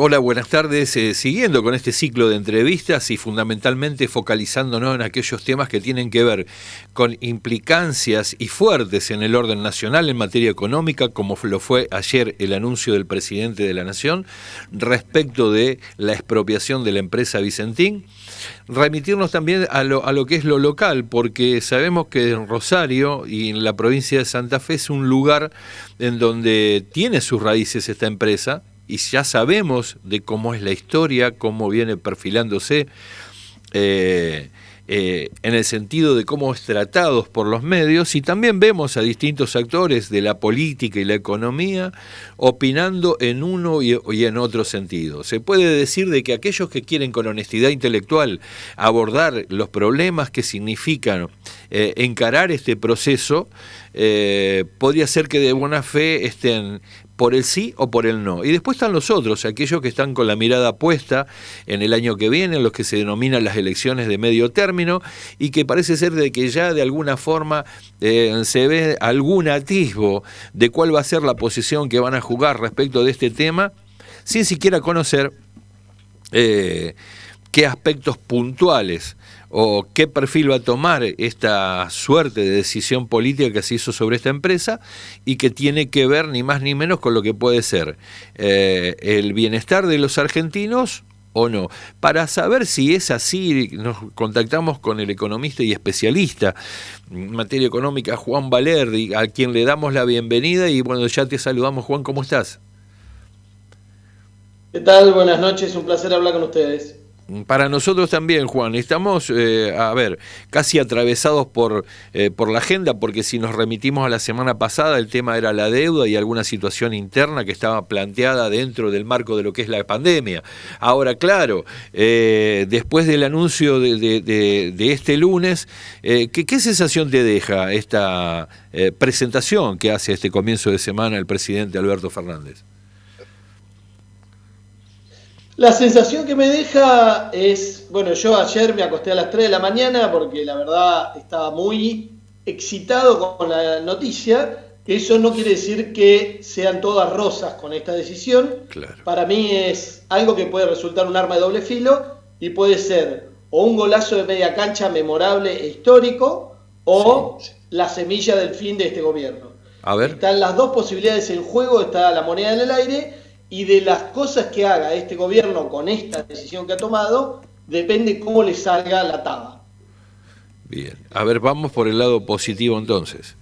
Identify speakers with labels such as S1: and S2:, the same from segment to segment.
S1: Hola, buenas tardes. Siguiendo con este ciclo de entrevistas y fundamentalmente focalizándonos en aquellos temas que tienen que ver con implicancias y fuertes en el orden nacional en materia económica, como lo fue ayer el anuncio del presidente de la Nación respecto de la expropiación de la empresa Vicentín. Remitirnos también a lo que es lo local, porque sabemos que en Rosario y en la provincia de Santa Fe es un lugar en donde tiene sus raíces esta empresa, y ya sabemos de cómo es la historia, cómo viene perfilándose, en el sentido de cómo es tratados por los medios, y también vemos a distintos actores de la política y la economía opinando en uno y en otro sentido. Se puede decir de que aquellos que quieren con honestidad intelectual abordar los problemas que significan encarar este proceso, podría ser que de buena fe estén por el sí o por el no. Y después están los otros, aquellos que están con la mirada puesta en el año que viene, en los que se denominan las elecciones de medio término, y que parece ser de que ya de alguna forma se ve algún atisbo de cuál va a ser la posición que van a jugar respecto de este tema, sin siquiera conocer qué aspectos puntuales o qué perfil va a tomar esta suerte de decisión política que se hizo sobre esta empresa, y que tiene que ver ni más ni menos con lo que puede ser el bienestar de los argentinos o no. Para saber si es así, nos contactamos con el economista y especialista en materia económica, Juan Valerdi, a quien le damos la bienvenida. Y bueno, ya te saludamos, Juan, ¿cómo estás?
S2: ¿Qué tal? Buenas noches, un placer hablar con ustedes.
S1: Para nosotros también, Juan. Estamos, casi atravesados por la agenda, porque si nos remitimos a la semana pasada, el tema era la deuda y alguna situación interna que estaba planteada dentro del marco de lo que es la pandemia. Ahora, claro, después del anuncio de este lunes, ¿qué sensación te deja esta presentación que hace este comienzo de semana el presidente Alberto Fernández?
S2: La sensación que me deja es, bueno, yo ayer me acosté a las 3 de la mañana porque la verdad estaba muy excitado con la noticia, que eso no quiere decir que sean todas rosas con esta decisión.
S1: Claro.
S2: Para mí es algo que puede resultar un arma de doble filo y puede ser o un golazo de media cancha memorable e histórico o
S1: Sí.
S2: la semilla del fin de este gobierno.
S1: A ver.
S2: Están las dos posibilidades en juego, está la moneda en el aire. Y de las cosas que haga este gobierno con esta decisión que ha tomado, depende cómo le salga la taba.
S1: Bien. A ver, vamos por el lado positivo entonces.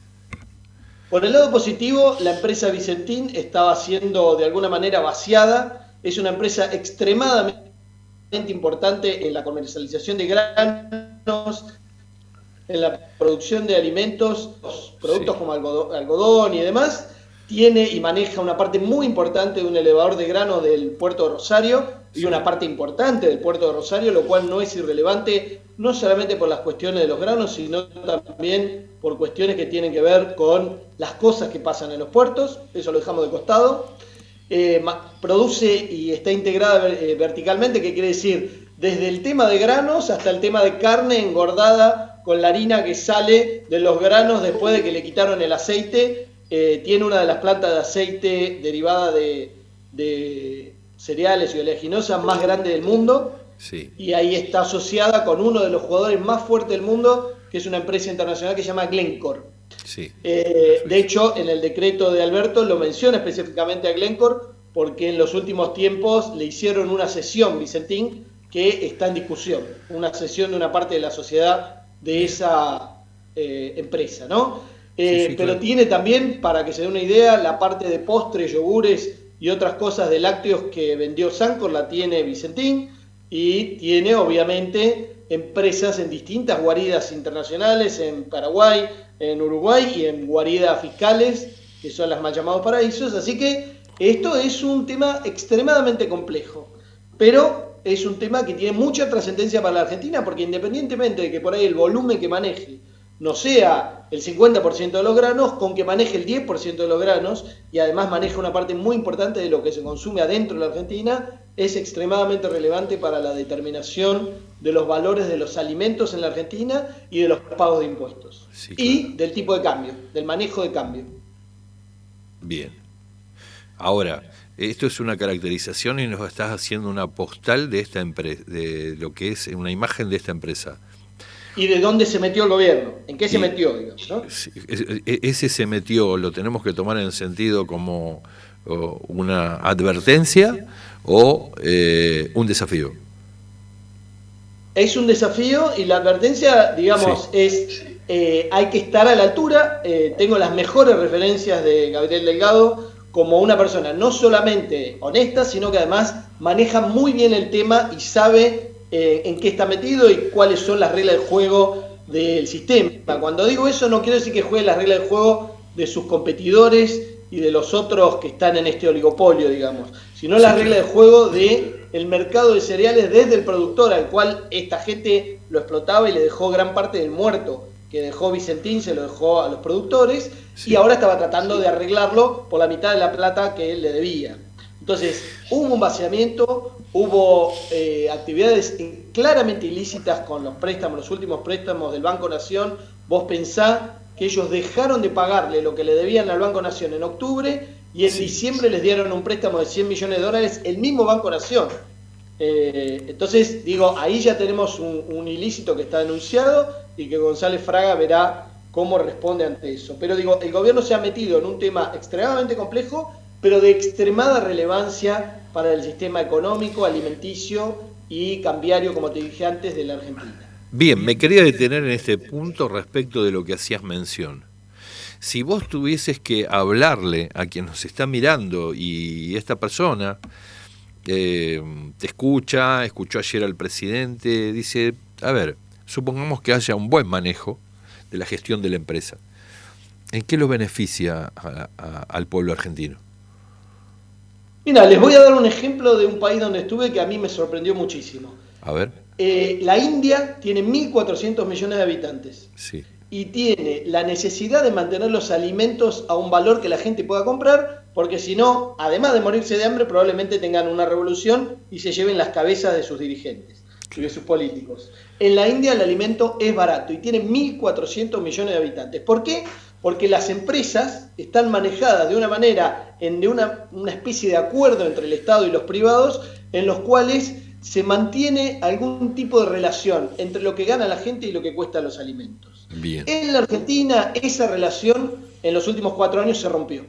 S2: Por el lado positivo, la empresa Vicentín estaba siendo de alguna manera vaciada. Es una empresa extremadamente importante en la comercialización de granos, en la producción de alimentos, productos como algodón y demás. Tiene y maneja una parte muy importante de un elevador de grano del puerto de Rosario y una parte importante del puerto de Rosario, lo cual no es irrelevante, no solamente por las cuestiones de los granos, sino también por cuestiones que tienen que ver con las cosas que pasan en los puertos. Eso lo dejamos de costado. Produce y está integrada verticalmente, que quiere decir desde el tema de granos hasta el tema de carne engordada con la harina que sale de los granos después de que le quitaron el aceite. Tiene una de las plantas de aceite derivada de cereales y oleaginosas más grande del mundo.
S1: Sí.
S2: Y ahí está asociada con uno de los jugadores más fuertes del mundo, que es una empresa internacional que se llama Glencore.
S1: Sí.
S2: De hecho, en el decreto de Alberto lo menciona específicamente a Glencore, porque en los últimos tiempos le hicieron una cesión, Vicentín, que está en discusión. Una cesión de una parte de la sociedad de esa empresa, ¿no?
S1: Sí,
S2: pero
S1: claro.
S2: tiene también, para que se dé una idea, la parte de postres, yogures y otras cosas de lácteos que vendió Sancor, la tiene Vicentín, y tiene obviamente empresas en distintas guaridas internacionales, en Paraguay, en Uruguay y en guaridas fiscales, que son las mal llamados paraísos. Así que esto es un tema extremadamente complejo, pero es un tema que tiene mucha trascendencia para la Argentina, porque independientemente de que por ahí el volumen que maneje no sea el 50% de los granos, con que maneje el 10% de los granos y además maneja una parte muy importante de lo que se consume adentro de la Argentina, es extremadamente relevante para la determinación de los valores de los alimentos en la Argentina y de los pagos de impuestos. Sí, claro. Y del tipo de cambio, del manejo de cambio.
S1: Bien. Ahora, Esto es una caracterización y nos estás haciendo una postal de esta empresa, de lo que es una imagen de esta empresa.
S2: ¿Y de dónde se metió el gobierno? ¿En qué se metió, digamos, ¿no?
S1: Ese se metió, lo tenemos que tomar en sentido como una advertencia o un desafío.
S2: Es un desafío y la advertencia, digamos, es hay que estar a la altura. Tengo las mejores referencias de Gabriel Delgado como una persona no solamente honesta, sino que además maneja muy bien el tema y sabe en qué está metido y cuáles son las reglas del juego del sistema. Cuando digo eso no quiero decir que juegue las reglas del juego de sus competidores y de los otros que están en este oligopolio, digamos, sino las reglas del juego del mercado de cereales desde el productor, al cual esta gente lo explotaba y le dejó gran parte del muerto que dejó Vicentín, se lo dejó a los productores, y ahora estaba tratando de arreglarlo por la mitad de la plata que él le debía. Entonces, hubo un vaciamiento, hubo actividades claramente ilícitas con los préstamos, los últimos préstamos del Banco Nación. Vos pensá que ellos dejaron de pagarle lo que le debían al Banco Nación en octubre y en diciembre les dieron un préstamo de $100 millones, el mismo Banco Nación. Entonces, digo, ahí ya tenemos un ilícito que está denunciado y que González Fraga verá cómo responde ante eso. Pero digo, el gobierno se ha metido en un tema extremadamente complejo, pero de extremada relevancia para el sistema económico, alimenticio y cambiario, como te dije antes, de la Argentina.
S1: Bien, me quería detener en este punto respecto de lo que hacías mención. Si vos tuvieses que hablarle a quien nos está mirando y esta persona te escuchó ayer al presidente, dice, a ver, supongamos que haya un buen manejo de la gestión de la empresa, ¿en qué lo beneficia al pueblo argentino?
S2: Mira, les voy a dar un ejemplo de un país donde estuve que a mí me sorprendió muchísimo.
S1: A ver.
S2: La India tiene 1.400 millones de habitantes.
S1: Sí.
S2: Y tiene la necesidad de mantener los alimentos a un valor que la gente pueda comprar, porque si no, además de morirse de hambre, probablemente tengan una revolución y se lleven las cabezas de sus dirigentes y de sus políticos. En la India el alimento es barato y tiene 1.400 millones de habitantes. ¿Por qué? Porque las empresas están manejadas de una manera, de una especie de acuerdo entre el Estado y los privados, en los cuales se mantiene algún tipo de relación entre lo que gana la gente y lo que cuesta los alimentos.
S1: Bien.
S2: En la Argentina esa relación en los últimos 4 años se rompió.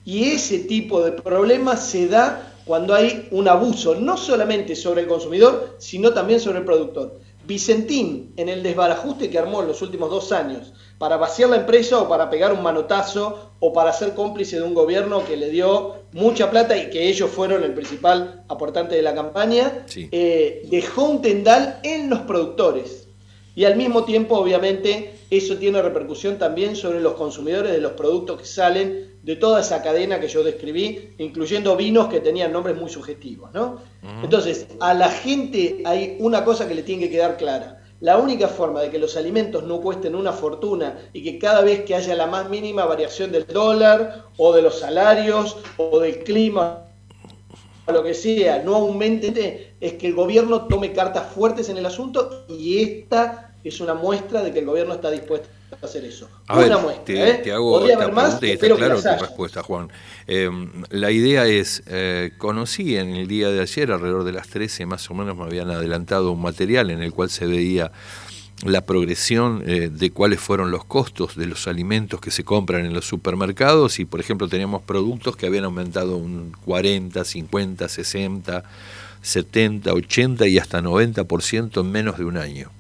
S2: Y ese tipo de problemas se da cuando hay un abuso, no solamente sobre el consumidor, sino también sobre el productor. Vicentín, en el desbarajuste que armó en los últimos 2 años, para vaciar la empresa o para pegar un manotazo o para ser cómplice de un gobierno que le dio mucha plata y que ellos fueron el principal aportante de la campaña, dejó un tendal en los productores. Y al mismo tiempo, obviamente, eso tiene repercusión también sobre los consumidores de los productos que salen de toda esa cadena que yo describí, incluyendo vinos que tenían nombres muy sugestivos, ¿no? Entonces, a la gente hay una cosa que le tiene que quedar clara. La única forma de que los alimentos no cuesten una fortuna y que cada vez que haya la más mínima variación del dólar o de los salarios o del clima o lo que sea, no aumente, es que el gobierno tome cartas fuertes en el asunto, y esta es una muestra de que el gobierno está dispuesto a hacer eso.
S1: Te hago esta pregunta y está claro tu respuesta, Juan. La idea es, conocí en el día de ayer, alrededor de las 13 más o menos, me habían adelantado un material en el cual se veía la progresión de cuáles fueron los costos de los alimentos que se compran en los supermercados, y por ejemplo teníamos productos que habían aumentado un 40, 50, 60, 70, 80 y hasta 90% en menos de un año.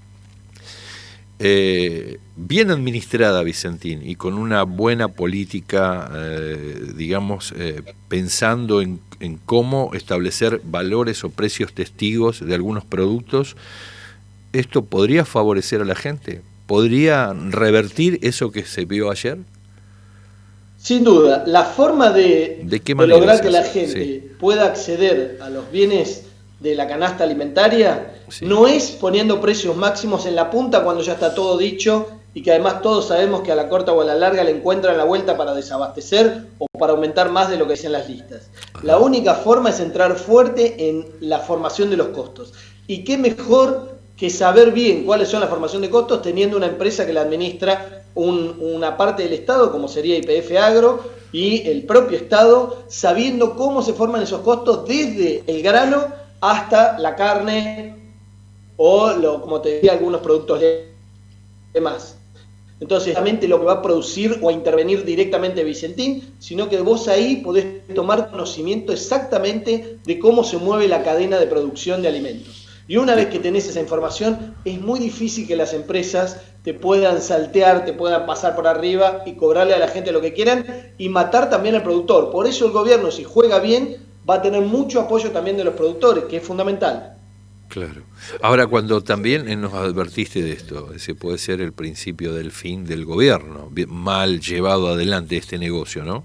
S1: Bien administrada, Vicentín, y con una buena política, pensando en cómo establecer valores o precios testigos de algunos productos, ¿esto podría favorecer a la gente? ¿Podría revertir eso que se vio ayer?
S2: Sin duda, la forma de lograr que la gente pueda acceder a los bienes de la canasta alimentaria no es poniendo precios máximos en la punta cuando ya está todo dicho y que además todos sabemos que a la corta o a la larga le encuentran la vuelta para desabastecer o para aumentar más de lo que dicen las listas. La única forma es entrar fuerte en la formación de los costos. Y qué mejor que saber bien cuáles son la formación de costos teniendo una empresa que la administra una parte del Estado, como sería YPF Agro, y el propio Estado, sabiendo cómo se forman esos costos desde el grano hasta la carne o, como te decía, algunos productos demás. Entonces, realmente lo que va a producir o a intervenir directamente Vicentín, sino que vos ahí podés tomar conocimiento exactamente de cómo se mueve la cadena de producción de alimentos. Y una vez que tenés esa información, es muy difícil que las empresas te puedan saltear, te puedan pasar por arriba y cobrarle a la gente lo que quieran y matar también al productor. Por eso el gobierno, si juega bien, va a tener mucho apoyo también de los productores, que es fundamental.
S1: Claro. Ahora, cuando también nos advertiste de esto, ese puede ser el principio del fin del gobierno, mal llevado adelante este negocio, ¿no?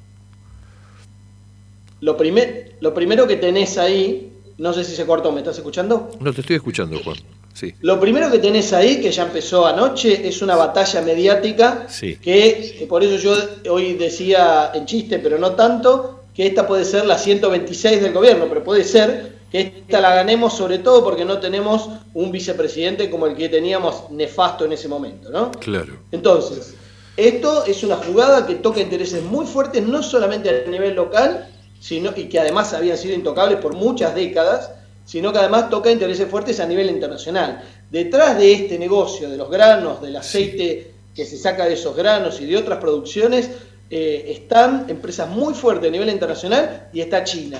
S2: Lo primero que tenés ahí, no sé si se cortó, ¿me estás escuchando?
S1: No, te estoy escuchando, Juan. Sí.
S2: Lo primero que tenés ahí, que ya empezó anoche, es una batalla mediática,
S1: sí.
S2: que por eso yo hoy decía en chiste, pero no tanto, que esta puede ser la 126 del gobierno, pero puede ser que esta la ganemos sobre todo porque no tenemos un vicepresidente como el que teníamos nefasto en ese momento, ¿no?
S1: Claro.
S2: Entonces, esto es una jugada que toca intereses muy fuertes, no solamente a nivel local, y que además habían sido intocables por muchas décadas, sino que además toca intereses fuertes a nivel internacional. Detrás de este negocio de los granos, del aceite que se saca de esos granos y de otras producciones, están empresas muy fuertes a nivel internacional y está China.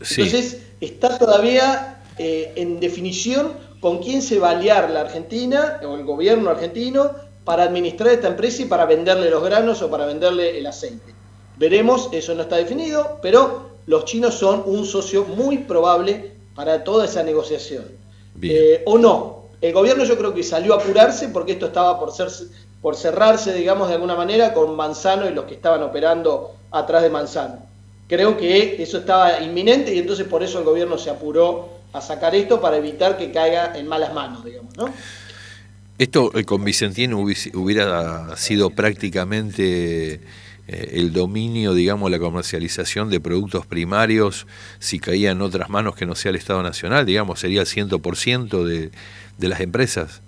S1: Sí.
S2: Entonces, está todavía en definición con quién se va a aliar la Argentina o el gobierno argentino para administrar esta empresa y para venderle los granos o para venderle el aceite. Veremos, eso no está definido, pero los chinos son un socio muy probable para toda esa negociación. O no. El gobierno yo creo que salió a apurarse porque esto estaba por cerrarse, digamos, de alguna manera con Manzano y los que estaban operando atrás de Manzano. Creo que eso estaba inminente y entonces por eso el gobierno se apuró a sacar esto para evitar que caiga en malas manos, digamos, ¿no?
S1: Esto con Vicentín hubiera sido prácticamente el dominio, digamos, la comercialización de productos primarios, si caía en otras manos que no sea el Estado Nacional, digamos, sería el 100% de las empresas.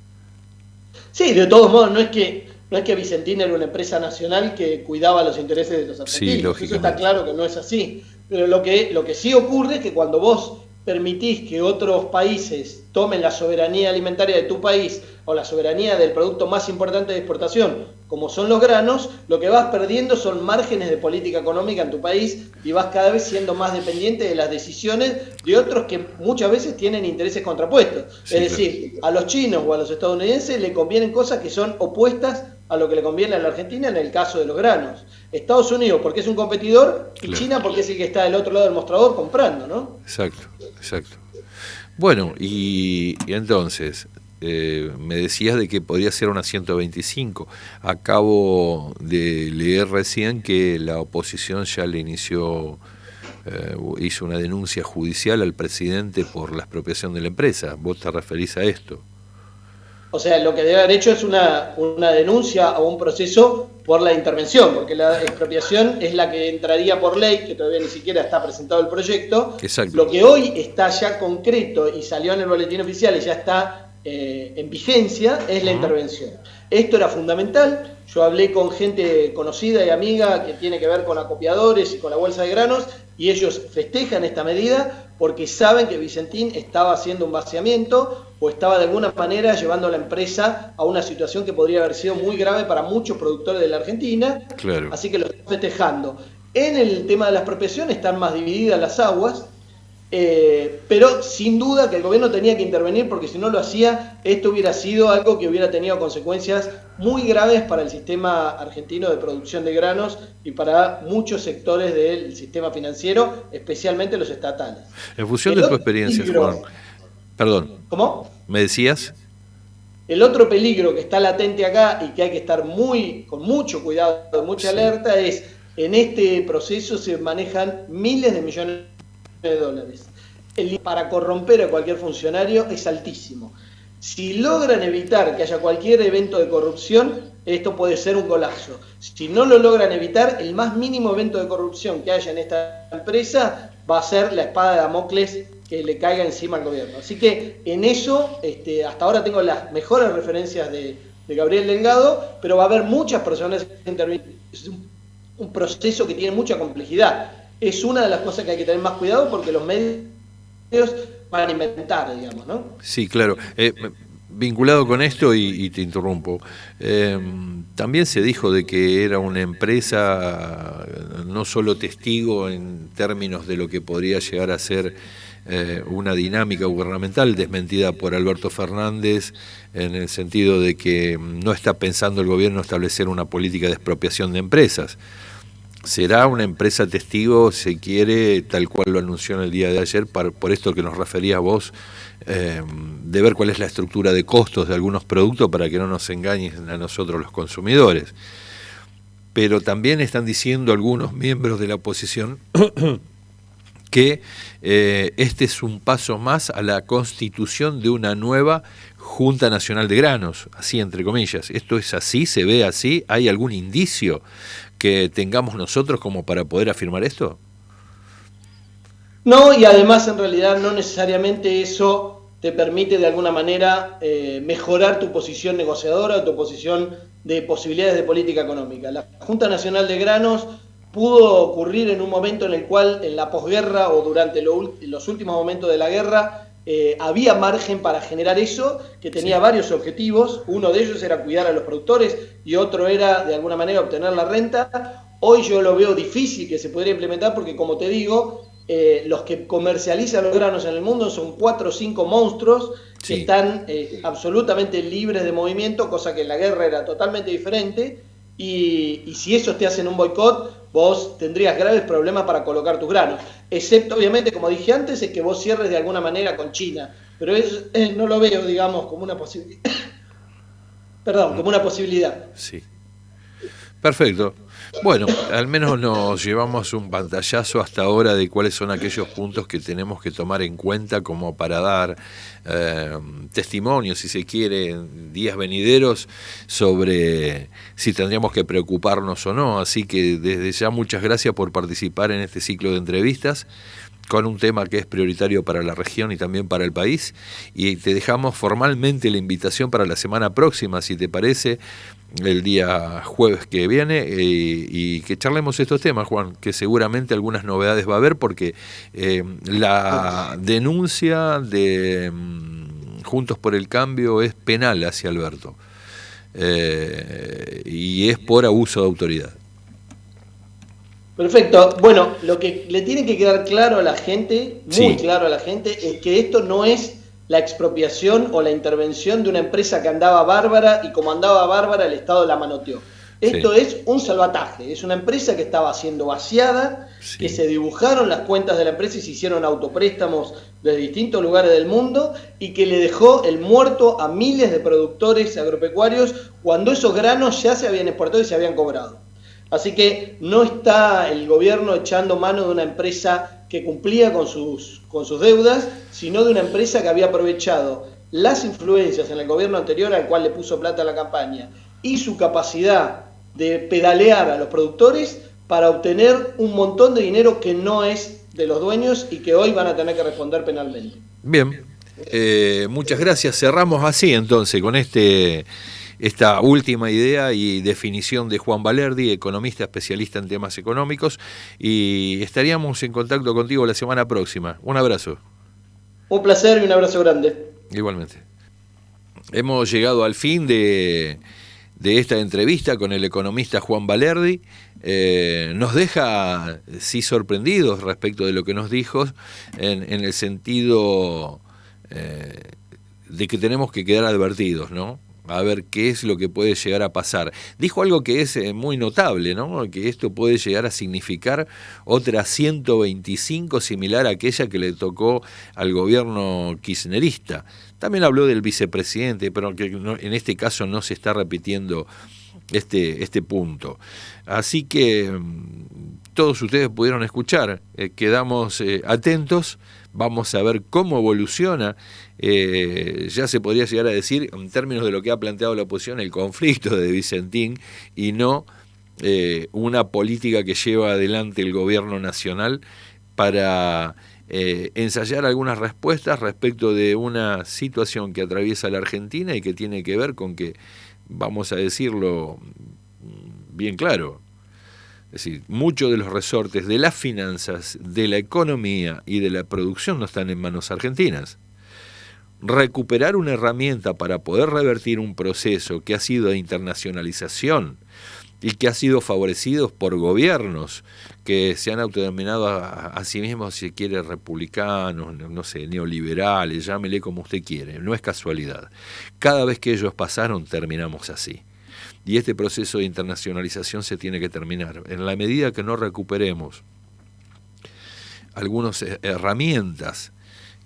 S2: Sí, de todos modos, no es que Vicentín era una empresa nacional que cuidaba los intereses de los argentinos.
S1: Sí,
S2: eso está claro que no es así. Pero lo que sí ocurre es que cuando vos permitís que otros países tomen la soberanía alimentaria de tu país o la soberanía del producto más importante de exportación, como son los granos, lo que vas perdiendo son márgenes de política económica en tu país y vas cada vez siendo más dependiente de las decisiones de otros que muchas veces tienen intereses contrapuestos. Sí, es decir, a los chinos o a los estadounidenses le convienen cosas que son opuestas a lo que le conviene a la Argentina en el caso de los granos. Estados Unidos porque es un competidor y China porque es el que está del otro lado del mostrador comprando, ¿no?
S1: Exacto. Bueno, y entonces, me decías de que podría ser una 125. Acabo de leer recién que la oposición ya le hizo una denuncia judicial al presidente por la expropiación de la empresa. ¿Vos te referís a esto?
S2: O sea, lo que debe haber hecho es una denuncia o un proceso por la intervención, porque la expropiación es la que entraría por ley, que todavía ni siquiera está presentado el proyecto.
S1: Exacto.
S2: Lo que hoy está ya concreto y salió en el boletín oficial y ya está en vigencia es la intervención. Esto era fundamental. Yo hablé con gente conocida y amiga que tiene que ver con acopiadores y con la bolsa de granos y ellos festejan esta medida porque saben que Vicentín estaba haciendo un vaciamiento o estaba de alguna manera llevando a la empresa a una situación que podría haber sido muy grave para muchos productores de la Argentina.
S1: Claro.
S2: Así que lo están festejando. En el tema de la expropiación están más divididas las aguas, pero sin duda que el gobierno tenía que intervenir porque si no lo hacía, esto hubiera sido algo que hubiera tenido consecuencias muy graves para el sistema argentino de producción de granos y para muchos sectores del sistema financiero, especialmente los estatales.
S1: En función de tu experiencia, Juan. Perdón.
S2: ¿Cómo?
S1: ¿Me decías?
S2: El otro peligro que está latente acá y que hay que estar con mucho cuidado, mucha alerta, es en este proceso se manejan miles de millones de dólares. Para corromper a cualquier funcionario es altísimo. Si logran evitar que haya cualquier evento de corrupción, esto puede ser un colapso. Si no lo logran evitar, el más mínimo evento de corrupción que haya en esta empresa va a ser la espada de Damocles que le caiga encima al gobierno. Así que en eso, hasta ahora tengo las mejores referencias de Gabriel Delgado, pero va a haber muchas personas que intervienen. Es un proceso que tiene mucha complejidad. Es una de las cosas que hay que tener más cuidado porque los medios van a inventar, digamos, ¿no?
S1: Sí, claro. Vinculado con esto, y te interrumpo, también se dijo de que era una empresa no solo testigo en términos de lo que podría llegar a ser una dinámica gubernamental, desmentida por Alberto Fernández, en el sentido de que no está pensando el gobierno establecer una política de expropiación de empresas. Será una empresa testigo, se quiere, tal cual lo anunció en el día de ayer, por esto que nos referías vos, de ver cuál es la estructura de costos de algunos productos para que no nos engañen a nosotros los consumidores. Pero también están diciendo algunos miembros de la oposición que este es un paso más a la constitución de una nueva Junta Nacional de Granos, así entre comillas. ¿Esto es así? ¿Se ve así? ¿Hay algún indicio que tengamos nosotros como para poder afirmar esto?
S2: No, y además en realidad no necesariamente eso te permite de alguna manera mejorar tu posición negociadora, tu posición de posibilidades de política económica. La Junta Nacional de Granos pudo ocurrir en un momento en el cual en la posguerra o durante los últimos momentos de la guerra había margen para generar eso, que tenía varios objetivos. Uno de ellos era cuidar a los productores y otro era de alguna manera obtener la renta. Hoy yo lo veo difícil que se pudiera implementar porque, como te digo, los que comercializan los granos en el mundo son 4 o 5 monstruos que están absolutamente libres de movimiento, cosa que en la guerra era totalmente diferente, y si esos te hacen un boicot, vos tendrías graves problemas para colocar tus granos, excepto obviamente, como dije antes, es que vos cierres de alguna manera con China, pero eso no lo veo, digamos, como una posibilidad. Perdón, como una posibilidad.
S1: Sí. Perfecto. Bueno, al menos nos llevamos un pantallazo hasta ahora de cuáles son aquellos puntos que tenemos que tomar en cuenta como para dar testimonio, si se quiere, en días venideros sobre si tendríamos que preocuparnos o no. Así que desde ya muchas gracias por participar en este ciclo de entrevistas con un tema que es prioritario para la región y también para el país, y te dejamos formalmente la invitación para la semana próxima, si te parece, el día jueves que viene, y que charlemos estos temas, Juan, que seguramente algunas novedades va a haber, porque la denuncia de Juntos por el Cambio es penal hacia Alberto, y es por abuso de autoridad.
S2: Perfecto. Bueno, lo que le tiene que quedar claro a la gente, muy claro a la gente, es que esto no es la expropiación o la intervención de una empresa que andaba bárbara, y como andaba bárbara el Estado la manoteó. Esto es un salvataje, es una empresa que estaba siendo vaciada, que se dibujaron las cuentas de la empresa y se hicieron autopréstamos de distintos lugares del mundo, y que le dejó el muerto a miles de productores agropecuarios cuando esos granos ya se habían exportado y se habían cobrado. Así que no está el gobierno echando mano de una empresa que cumplía con sus deudas, sino de una empresa que había aprovechado las influencias en el gobierno anterior, al cual le puso plata a la campaña, y su capacidad de pedalear a los productores para obtener un montón de dinero que no es de los dueños y que hoy van a tener que responder penalmente.
S1: Bien, muchas gracias. Cerramos así entonces con esta última idea y definición de Juan Valerdi, economista especialista en temas económicos, y estaríamos en contacto contigo la semana próxima. Un abrazo.
S2: Un placer y un abrazo grande.
S1: Igualmente. Hemos llegado al fin de esta entrevista con el economista Juan Valerdi. Nos deja, sí, sorprendidos respecto de lo que nos dijo, en el sentido de que tenemos que quedar advertidos, ¿no? A ver qué es lo que puede llegar a pasar. Dijo algo que es muy notable, ¿no? Que esto puede llegar a significar otra 125 similar a aquella que le tocó al gobierno kirchnerista. También habló del vicepresidente, pero que en este caso no se está repitiendo este punto. Así que todos ustedes pudieron escuchar, quedamos atentos. Vamos a ver cómo evoluciona, ya se podría llegar a decir, en términos de lo que ha planteado la oposición, el conflicto de Vicentín, y no una política que lleva adelante el gobierno nacional para ensayar algunas respuestas respecto de una situación que atraviesa la Argentina y que tiene que ver con que, vamos a decirlo bien claro, es decir, muchos de los resortes de las finanzas, de la economía y de la producción no están en manos argentinas. Recuperar una herramienta para poder revertir un proceso que ha sido de internacionalización y que ha sido favorecido por gobiernos que se han autodenominado a sí mismos, si quiere, republicanos, no sé, neoliberales, llámele como usted quiere, no es casualidad. Cada vez que ellos pasaron, terminamos así. Y este proceso de internacionalización se tiene que terminar. En la medida que no recuperemos algunas herramientas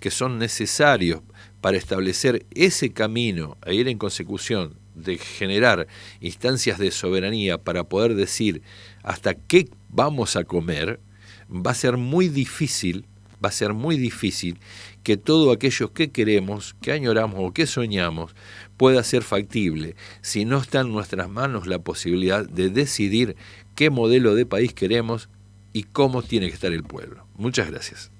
S1: que son necesarios para establecer ese camino e ir en consecución de generar instancias de soberanía para poder decir hasta qué vamos a comer, va a ser muy difícil que todo aquello que queremos, que añoramos o que soñamos pueda ser factible si no está en nuestras manos la posibilidad de decidir qué modelo de país queremos y cómo tiene que estar el pueblo. Muchas gracias.